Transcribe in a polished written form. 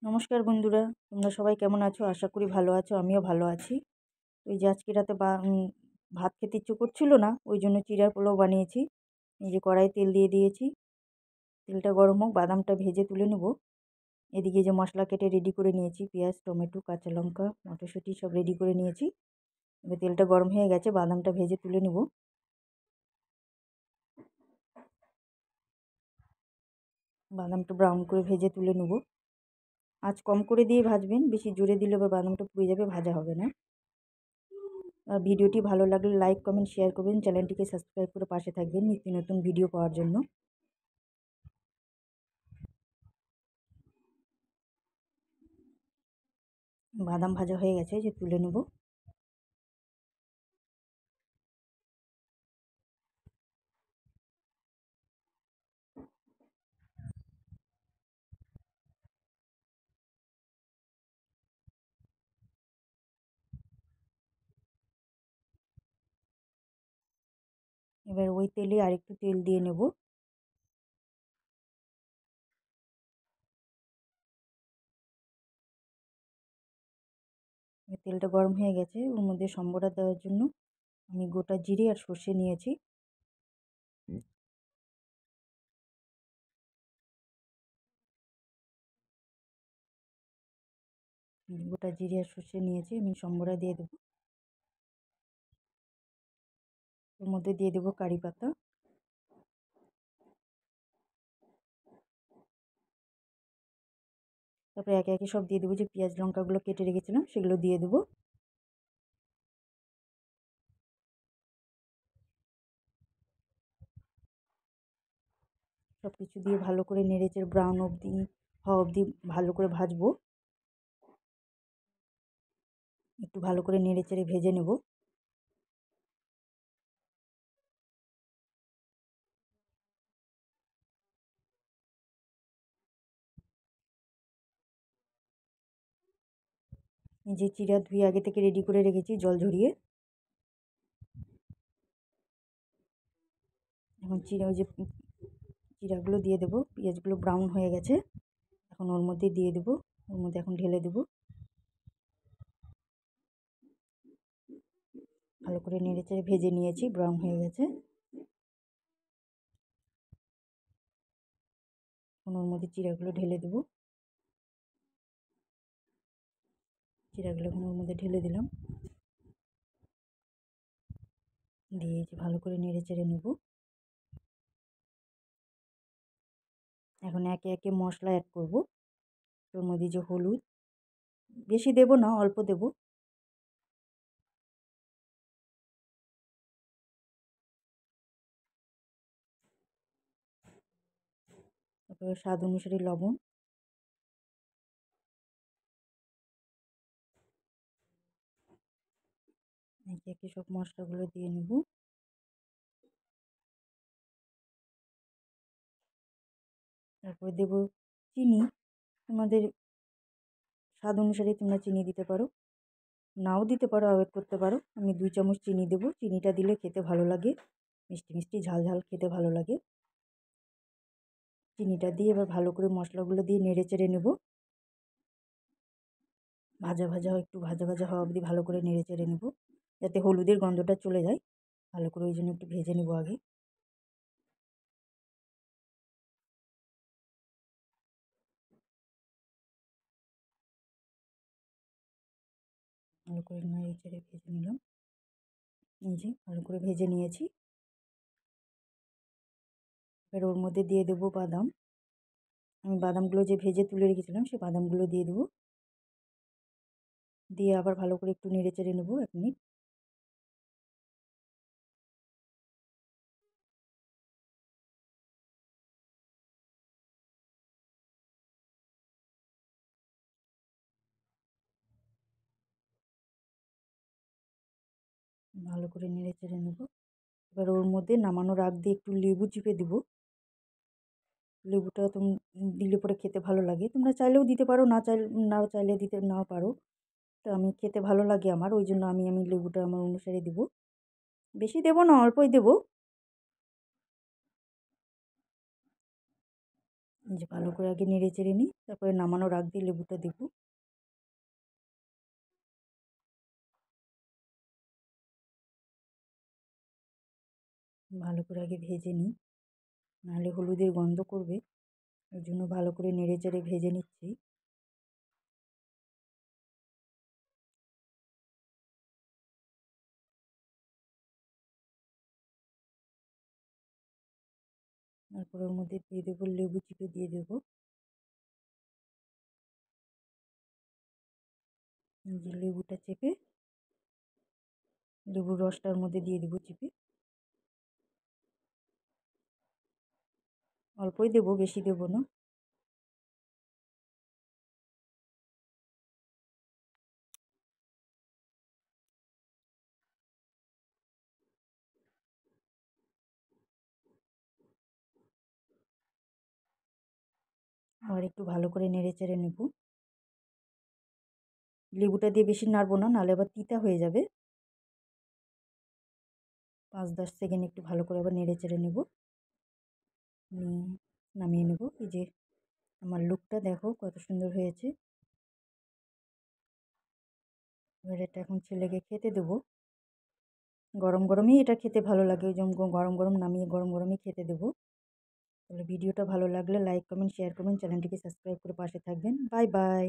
নমস্কার বন্ধুরা, তোমরা সবাই কেমন আছো? আশা করি ভালো আছো, আমিও ভালো আছি। ওই যে আজকে রাতে ভাত খেতে ইচ্ছে করছিল না, ওই জন্য চিড়ার পোলাও বানিয়েছি। এই যে কড়াইয়ে তেল দিয়ে দিয়েছি, তেলটা গরম হোক, বাদামটা ভেজে তুলে নেব। এদিকে যে মশলা কেটে রেডি করে নিয়েছি, পেঁয়াজ, টমেটো, কাঁচা লঙ্কা, মটরশুঁটি সব রেডি করে নিয়েছি। এবার তেলটা গরম হয়ে গেছে, বাদামটা ভেজে তুলে নেব। বাদামটা ব্রাউন করে ভেজে তুলে নেব। আঁচ কম করে দিয়ে ভাজবেন, বেশি জোরে দিলে আবার বাদামটা পুড়ে যাবে, ভাজা হবে না। আর ভিডিওটি ভালো লাগলে লাইক, কমেন্ট, শেয়ার করবেন। চ্যানেলটিকে সাবস্ক্রাইব করে পাশে থাকবেন নিত্য নতুন ভিডিও পাওয়ার জন্য। বাদাম ভাজা হয়ে গেছে, যে তুলে নেব। এবার ওই তেলে আরেকটু তেল দিয়ে নেব। তেলটা গরম হয়ে গেছে, ওর মধ্যে সম্বরা দেওয়ার জন্য আমি গোটা জিরে আর সর্ষে নিয়েছি। গোটা জিরে আর সর্ষে নিয়েছি, আমি সম্বরা দিয়ে দেবো। ওর মধ্যে দিয়ে দেবো কারি পাতা। তারপরে একে একে সব দিয়ে দেবো, যে পেঁয়াজ লঙ্কাগুলো কেটে রেখেছিলাম সেগুলো দিয়ে দেবো। সব কিছু দিয়ে ভালো করে নেড়েচেড়ে ব্রাউন অবধি হওয়া অবধি ভালো করে ভাজবো। একটু ভালো করে নেড়েচেড়ে ভেজে নেব। যে চিড়া ধুয়ে আগে থেকে রেডি করে রেখেছি জল ঝরিয়ে, এখন ওই যে চিড়াগুলো দিয়ে দেবো। পেঁয়াজগুলো ব্রাউন হয়ে গেছে, এখন ওর মধ্যে দিয়ে দেবো। ওর মধ্যে এখন ঢেলে দেবো। ভালো করে নেড়েচেড়ে ভেজে নিয়েছি, ব্রাউন হয়ে গেছে। এখন ওর মধ্যে চিড়াগুলো ঢেলে দেবো। চিড়াগুলো এখন ওর মধ্যে ঢেলে দিলাম, দিয়ে ভালো করে নেড়েচেড়ে নেব। এখন একে একে মশলা অ্যাড করব। ওর মধ্যে যে হলুদ বেশি দেব না, অল্প দেব। তারপরে স্বাদ অনুসারে লবণ। একে একে সব মশলাগুলো দিয়ে নেব। তারপরে দেব চিনি। তোমাদের স্বাদ অনুসারে তোমরা চিনি দিতে পারো, নাও দিতে পারো, অ্যাভয়েড করতে পারো। আমি 2 চামচ চিনি দেবো। চিনিটা দিলে খেতে ভালো লাগে, মিষ্টি মিষ্টি ঝাল ঝাল খেতে ভালো লাগে। চিনিটা দিয়ে এবার ভালো করে মশলাগুলো দিয়ে নেড়ে চেড়ে নেব। ভাজা ভাজা একটু ভাজা ভাজা হওয়া অবধি ভালো করে নেড়ে চেড়ে নেব, যাতে হলুদের গন্ধটা চলে যায়। ভালো করে ওই জন্য একটু ভেজে নেব আগে। ভালো করে নেড়ে চেড়ে ভেজে নিলাম। এই যে ভালো করে ভেজে নিয়েছি। এবার ওর মধ্যে দিয়ে দেবো বাদাম। আমি বাদামগুলো যে ভেজে তুলে রেখেছিলাম সেই বাদামগুলো দিয়ে দেবো। দিয়ে আবার ভালো করে একটু নেড়ে চেড়ে নেবো 1 মিনিট। ভালো করে নেড়ে চেড়ে নেব। এবার ওর মধ্যে নামানোর আগ দিয়ে একটু লেবু চিপে দেবো। লেবুটা দিলে পরে খেতে ভালো লাগে। তোমরা চাইলেও দিতে পারো, না চাইলে দিতে নাও পারো। তো আমি খেতে ভালো লাগে আমার, ওই জন্য আমি লেবুটা আমার অনুসারে দেবো। বেশি দেবো না, অল্পই দেবো। যে ভালো করে আগে নেড়ে চেড়ে নিই, তারপরে নামানোর আগ দিয়ে লেবুটা দেবো। ভালো করে আগে ভেজে নিই, নাহলে হলুদের গন্ধ করবে। ওই জন্য ভালো করে নেড়ে চেড়ে ভেজে নিচ্ছি। তারপর ওর মধ্যে দিয়ে দেবো লেবু চিপে দিয়ে দেবো। যে লেবুটা চেপে লেবুর রসটার মধ্যে দিয়ে দেবো চিপে। অল্পই দেবো, বেশি দেবো না। আবার একটু ভালো করে নেড়ে চেড়ে নেব। লেবুটা দিয়ে বেশি নাড়বো না, নাহলে আবার তিতা হয়ে যাবে। 5-10 সেকেন্ড একটু ভালো করে আবার নেড়ে চেড়ে নেব, নামিয়ে নেব। এই যে আমার লুকটা দেখো কত সুন্দর হয়েছে। এবার এটা এখন ছেলেকে খেতে দেবো। গরম গরমই এটা খেতে ভালো লাগে, ওই জন্য গরম গরম নামিয়ে গরম গরমই খেতে দেবো। তাহলে ভিডিওটা ভালো লাগলে লাইক কমেন্ট শেয়ার করবেন, চ্যানেলটিকে সাবস্ক্রাইব করে পাশে থাকবেন। Bye bye.